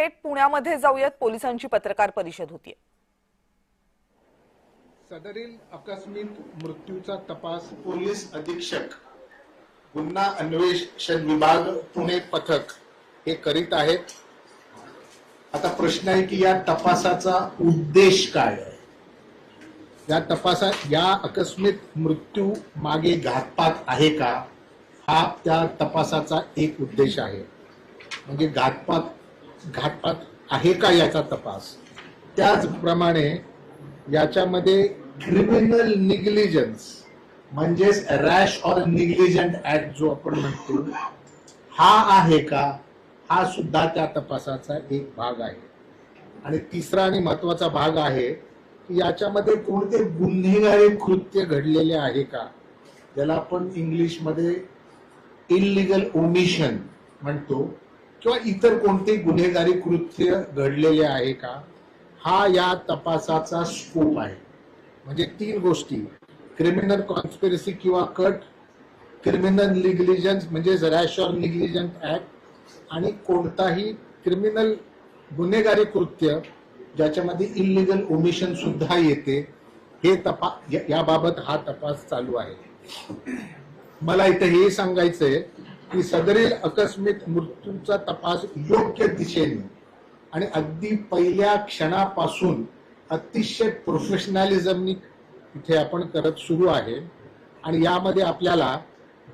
थेट पुण्यामध्ये जाऊयात. पोलिसांची पत्रकार परिषद होतीये. सदरील आकस्मिक मृत्यूचा तपास पोलीस अधीक्षक गुन्हा अन्वेषण विभाग पुणे पथक हे करीत आहेत. आता प्रश्न आहे की या तपासाचा उद्देश काय आहे. या आकस्मिक मृत्यू मागे घातपात आहे का, हा त्या तपासाचा एक उद्देश आहे. म्हणजे घातपात आहे का याचा तपास. त्याचप्रमाणे याच्यामध्ये क्रिमिनल निग्लिजन्स म्हणजेच रॅश ऑर निग्लिजंट ऍक्ट जो आपण म्हणतो हा आहे का, हा सुद्धा त्या तपासाचा एक भाग आहे. आणि तिसरा आणि महत्वाचा भाग आहे की याच्यामध्ये कोणते गुन्हेगारी कृत्य घडलेले आहे का, ज्याला आपण इंग्लिशमध्ये इल्लीगल ओमिशन म्हणतो, किंवा इतर कोणते गुन्हेगारी कृत्य घडलेले आहे का, हा या तपासाचा स्कोप आहे. म्हणजे तीन गोष्टी: क्रिमिनल कॉन्स्पिरसी किंवा कट, क्रिमिनल निग्लिजन्स म्हणजे रॅश ऑर निग्लिजंट ऍक्ट, आणि कोणताही क्रिमिनल गुन्हेगारी कृत्य ज्याच्यामध्ये इल्लीगल ओमिशन सुद्धा येते, हे याबाबत हा तपास चालू आहे. मला इथे हे सांगायचंय की सदरील आकस्मिक मृत्यूचा तपास योग्य दिशेने आणि अगदी पहिल्या क्षणापासून अतिशय प्रोफेशनॅलिझमनी इथे आपण करत सुरू आहे. आणि यामध्ये आपल्याला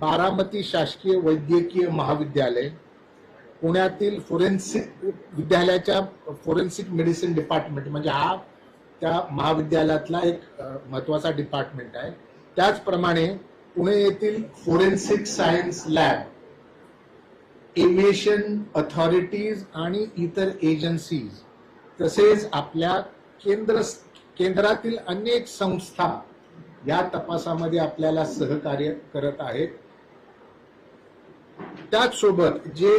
बारामती शासकीय वैद्यकीय महाविद्यालय, पुण्यातील फोरेन्सिक विद्यालयाच्या फोरेन्सिक मेडिसिन डिपार्टमेंट, म्हणजे हा त्या महाविद्यालयातला एक महत्वाचा डिपार्टमेंट आहे. त्याचप्रमाणे पुणे येथील forensic science lab, aviation authorities आणि इतर एजन्सीज, तसेच आपल्या केंद्रातील अनेक संस्था या तपासामध्ये आपल्याला सहकार्य करत आहेत. त्याचसोबत जे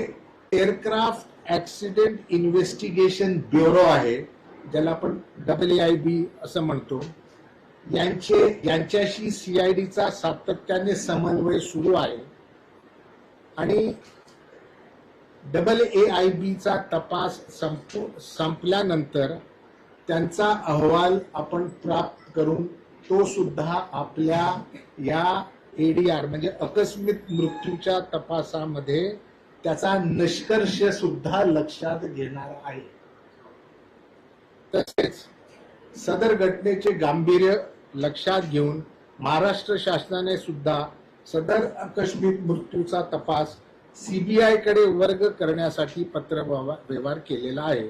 एअरक्राफ्ट ऍक्सिडेंट इन्व्हेस्टिगेशन ब्युरो आहे, ज्याला आपण AAIB असं म्हणतो, यांच्याशी CIDचा सातत्याने समन्वय सुरू आहे. आणि AAIBचा तपास संपल्यानंतर त्यांचा अहवाल आपण प्राप्त करून तो सुद्धा आपल्या या ADR म्हणजे आकस्मिक मृत्यूच्या तपासामध्ये त्याचा निष्कर्ष सुद्धा लक्षात घेणार आहे. तसेच सदर घटनेचे गांभीर्य लक्षात घेऊन महाराष्ट्र शासनाने सुद्धा सदर आकस्मिक मृत्यूचा तपास CBI कडे वर्ग करण्यासाठी पत्र व्यवहार केलेला आहे.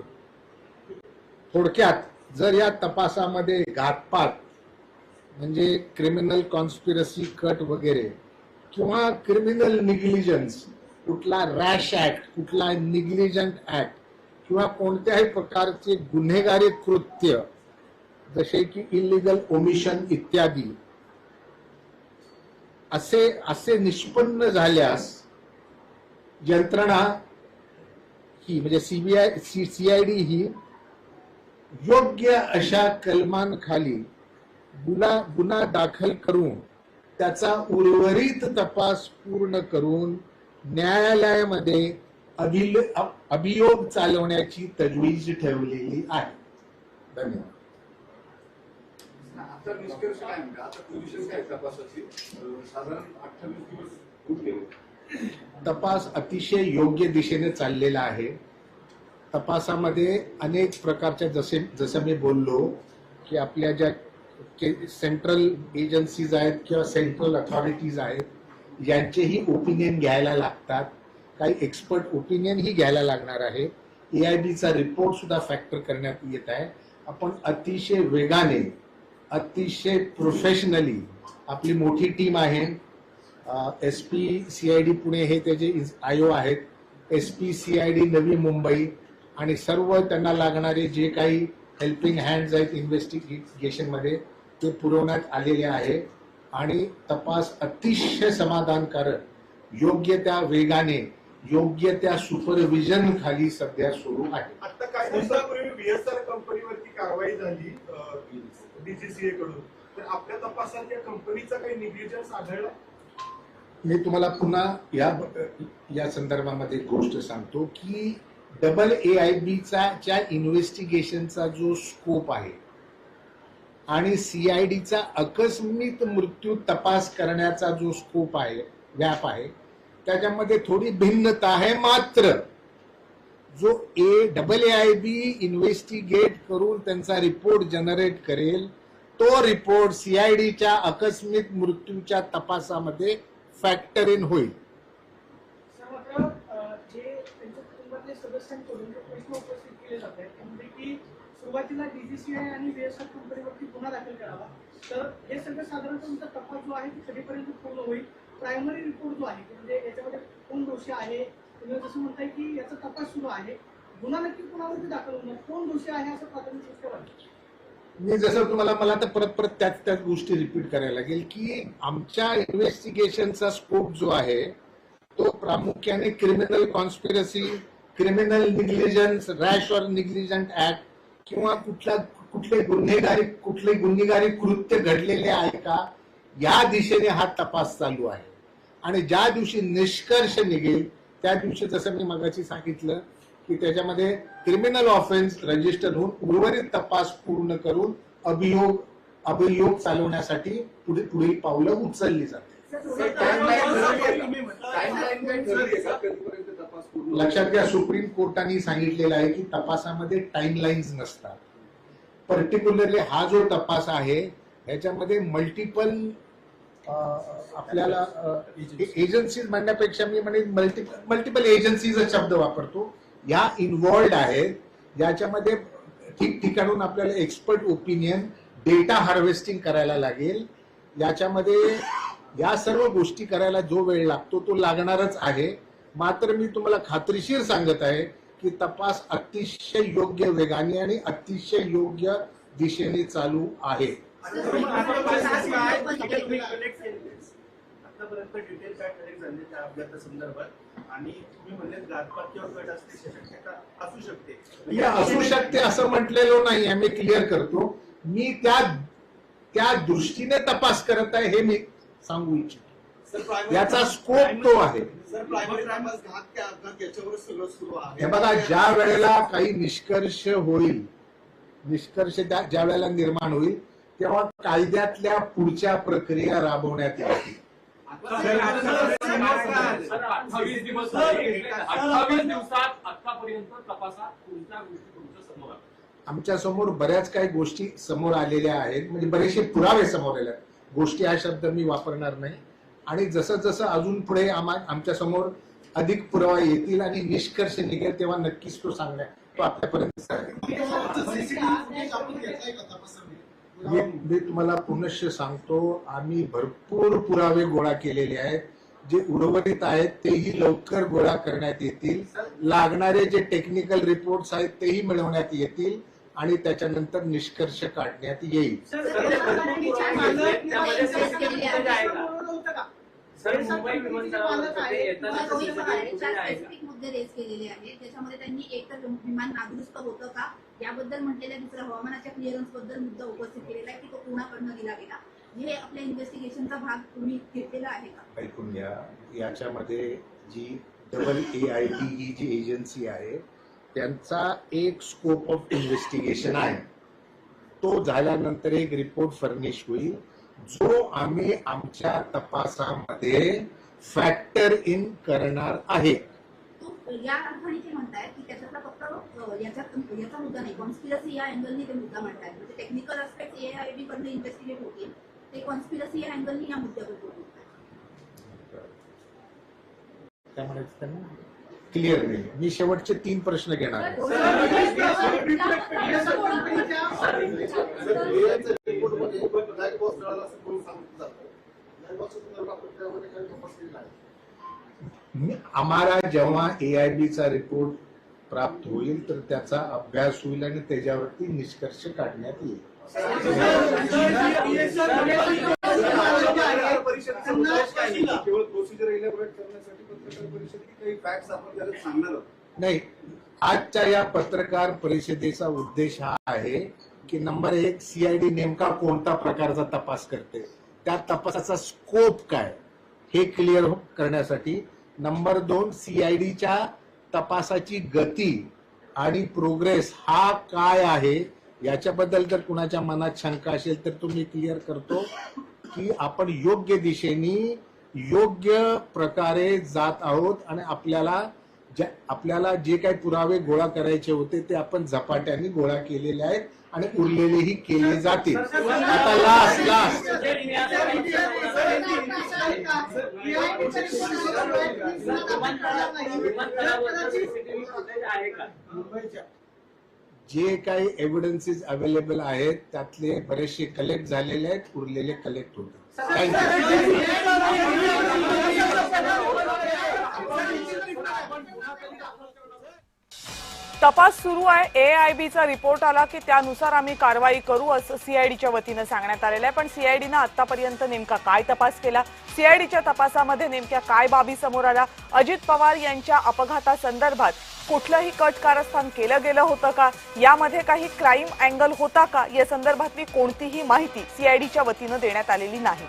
थोडक्यात, जर या तपासामध्ये घातपात म्हणजे क्रिमिनल कॉन्स्पिरसी, कट वगैरे, किंवा क्रिमिनल निग्लिजन्स, कुठला रॅश ऍक्ट, कुठला निग्लिजंट ऍक्ट, किंवा कोणत्याही प्रकारचे गुन्हेगारी कृत्य जसे की इल्लीगल ओमिशन इत्यादी असे निष्पन्न झाल्यास यंत्रणा ही म्हणजे CID ही योग्य अशा कलमांखाली गुन्हा दाखल करून त्याचा उर्वरित तपास पूर्ण करून न्यायालयामध्ये अभियोग चालवण्याची तजवीज ठेवलेली आहे. धन्यवाद. आता निष्कर्ष काय म्हणजे आता पोझिशन काय तपासाची साधारण 28 दिवस होत गेले. तपास अतिशय योग्य दिशेने चाललेला आहे. तपासामध्ये अनेक प्रकारच्या जसं मी बोललो की आपल्या ज्या सेंट्रल एजन्सीज आहेत किंवा सेंट्रल अथॉरिटीज आहेत, यांचेही ओपिनियन घ्यायला लागतात. काही एक्सपर्ट ओपिनियन ही घ्यायला लागणार आहे. AIBचा रिपोर्ट सुद्धा फॅक्टर करण्यात येत आहे. आपण अतिशय वेगाने, अतिशय प्रोफेशनली, आपली मोठी टीम आहे. SP CID पुणे हे त्याचे IO आहेत, SP CID नवी मुंबई, आणि सर्व त्यांना लागणारे जे काही हेल्पिंग हँड्स आहेत इन्व्हेस्टिगेशन मध्ये ते पुरवण्यात आलेले आहे. आणि तपास अतिशय समाधानकारक, योग्य त्या वेगाने, योग्य त्या सुपरविजन खाली सध्या सुरू आहे. आता काही दिवसापूर्वी BSR कंपनीवरती कारवाई झाली DGCA कडून, तर आपल्या तपासात या कंपनीचा काही निग्लिजन्स आढळला? मी तुम्हाला पुन्हा या संदर्भामध्ये गोष्ट सांगतो की AAIBच्या इन्व्हेस्टिगेशनचा जो स्कोप आहे आणि CIDचा आकस्मिक मृत्यू तपास करण्याचा जो स्कोप आहे, व्याप आहे, त्याच्यामध्ये थोडी भिन्नता आहे. मात्र जो AAIB इन्व्हेस्टिगेट करून त्यांचा रिपोर्ट जनरेट करेल, तो रिपोर्ट CIDच्या आकस्मिक मृत्यूच्या तपासामध्ये फॅक्टर इन होईल. सर, मात्र जे त्यांच्या कुटुंबातले सदस्यांकडून जो प्रश्न उपस्थित केले जात आहेत म्हणजे की सुरुवातीला DGCI आणि BSR कंपनीवरती गुन्हा दाखल करावा, तर हे सगळं साधारणतः तुमचा तपास जो आहे तो कधीपर्यंत पूर्ण होईल? प्रायमरी रिपोर्ट जो आहे म्हणजे याच्यामध्ये कोण दोषी आहे, तुम्ही जसं म्हणताय की याचा तपास सुरू आहे, गुन्हा नक्की कोणावरती दाखल होणार, कोण दोषी आहे असं प्राथमिक दृष्ट्या वाटतं? मी जसं मला तर परत त्याच गोष्टी रिपीट करायला लागेल की आमच्या इन्व्हेस्टिगेशनचा स्कोप जो आहे तो प्रामुख्याने criminal conspiracy, criminal negligence, rash और निग्लिजंट ऍक्ट किंवा कुठले गुन्हेगारी कृत्य घडलेले आहे का, या दिशेने हा तपास चालू आहे. आणि ज्या दिवशी निष्कर्ष निघेल त्या दिवशी जसं मी मगाशी सांगितलं की त्याच्यामध्ये क्रिमिनल ऑफेन्स रजिस्टर होऊन उर्वरित तपास पूर्ण करून अभियोग चालवण्यासाठी पुढील पावलं उचलली जाते. लक्षात घ्या, सुप्रीम कोर्टाने सांगितलेलं आहे की तपासामध्ये टाइमलाईन्स नसतात. पर्टिक्युलरली हा जो तपास आहे ह्याच्यामध्ये मल्टिपल आपल्याला एजन्सीज म्हणण्यापेक्षा मी म्हणेन मल्टिपल एजन्सीज शब्द वापरतो, या इन्व्हॉल्ड आहेत. याच्यामध्ये ठिकठिकाणून आपल्याला एक्सपर्ट ओपिनियन, डेटा हार्वेस्टिंग करायला लागेल. याच्यामध्ये या सर्व गोष्टी करायला जो वेळ लागतो तो लागणारच आहे. मात्र मी तुम्हाला खात्रीशीर सांगत आहे की तपास अतिशय योग्य वेगाने आणि अतिशय योग्य दिशेने चालू आहे. आतापर्यंत डिटेल काय कलेक्ट झाले त्या अपघातासंदर्भात आणि तुम्ही म्हणले घातपात किंवा गट असण्याची शक्यता असू शकते. असू शकते असं म्हटलेलो नाही, आम्ही क्लिअर करतो. मी त्या दृष्टीने तपास करत आहे हे मी सांगू इच्छितो. याचा स्कोप तो आहे. हे बघा, ज्या वेळेला काही निष्कर्ष होईल, निष्कर्ष ज्या वेळेला निर्माण होईल तेव्हा कायद्यातल्या पुढच्या प्रक्रिया राबवण्यात येतील. 28 दिवसात आतापर्यंत तपासात कोणत्या गोष्टी तुमच्या समोर आल्या? आमच्या समोर बऱ्याच काही गोष्टी समोर आलेल्या आहेत, म्हणजे बरेचसे पुरावे समोर आले आहेत. गोष्टी हा शब्द मी वापरणार नाही. आणि जसं जसं अजून पुढे आमच्या समोर अधिक पुरावा येतील आणि निष्कर्ष निघेल तेव्हा नक्कीच तो सांगण्यात तो आपल्यापर्यंत मी तुम्हाला पुनश्च सांगतो, आम्ही भरपूर पुरावे गोळा केलेले आहेत. जे उर्वरित आहेत तेही लवकर गोळा करण्यात येतील. लागणारे जे टेक्निकल रिपोर्ट्स आहेत तेही मिळवण्यात येतील आणि त्याच्यानंतर निष्कर्ष काढण्यात येईल. मुंबई मुद्दे रेस केलेले आहेत, त्याच्यामध्ये त्यांनी एकतर विमान नादुरुस्त होतं का याबद्दल म्हटलेल्या, दुसऱ्या हवामानाच्या क्लिअरन्स बद्दल मुद्दा उपस्थित केलेला आहे की तो कोणाकडनं दिला गेला, हे आपल्या इन्व्हेस्टिगेशनचा भाग तुम्ही घेतलेला आहे का? ऐकून घ्या, याच्यामध्ये जी AAIB ही जी एजन्सी आहे त्यांचा एक स्कोप ऑफ इन्व्हेस्टिगेशन आहे. तो झाल्यानंतर एक रिपोर्ट फर्निश होईल जो आम्ही आमच्या तपासामध्ये फॅक्टर इन करणार आहे. या अर्थाने ते म्हणतायत की त्याच्यातला फक्त याचा मुद्दा नाही, कॉन्स्पिरसी या अँगलनी ते मुद्दा म्हणतायत. म्हणजे टेक्निकल अस्पेक्ट AAIB कडनं इन्व्हेस्टिगेट होतील, ते कॉन्स्पिरसी या अँगलनी या मुद्द्यावर बोलतात. त्यामुळे क्लिअर नाही. मी शेवटचे 3 प्रश्न घेणार आहे. आम्हाला जेव्हा AIBचा रिपोर्ट प्राप्त होईल तर त्याचा अभ्यास होईल आणि त्याच्यावरती निष्कर्ष काढण्यात येईल. केवळ प्रोसिजर इलॅबोरेट करण्यासाठी पत्रकार परिषद की काही फॅक्ट्स आपण त्याला सांगणार आहोत? नाही, आजच्या या पत्रकार परिषदेचा उद्देश हा आहे की नंबर 1, CID नेमका कोणता प्रकारचा तपास करते, त्या तपासाचा स्कोप काय हे क्लिअर करण्यासाठी. नंबर 2, CIDच्या तपासाची गती आणि प्रोग्रेस हा काय आहे याच्याबद्दल जर कुणाच्या मनात शंका असेल तर तुम्ही क्लिअर करतो की आपण योग्य दिशेने योग्य प्रकारे जात आहोत आणि आपल्याला जे काही पुरावे गोळा करायचे होते ते आपण झपाट्याने गोळा केलेले आहेत आणि उरलेलेही केले जातील. आता लास्ट जे काही एव्हिडन्सेस अवेलेबल आहेत त्यातले बरेचसे कलेक्ट झालेले आहेत, उरलेले कलेक्ट होतात. तपास सुरू आहे. AIBचा रिपोर्ट आला की त्यानुसार आम्ही कारवाई करू असं सीआयडीच्या वतीनं सांगण्यात आलेलं आहे. पण सीआयडीनं आतापर्यंत नेमका काय तपास केला, सीआयडीच्या तपासामध्ये नेमक्या काय बाबी समोर आल्या, अजित पवार यांच्या अपघातासंदर्भात कुठलंही कट कारस्थान केलं गेलं होतं का, यामध्ये काही क्राईम अँगल होता का, या संदर्भातली कोणतीही माहिती सीआयडीच्या वतीनं देण्यात आलेली नाही.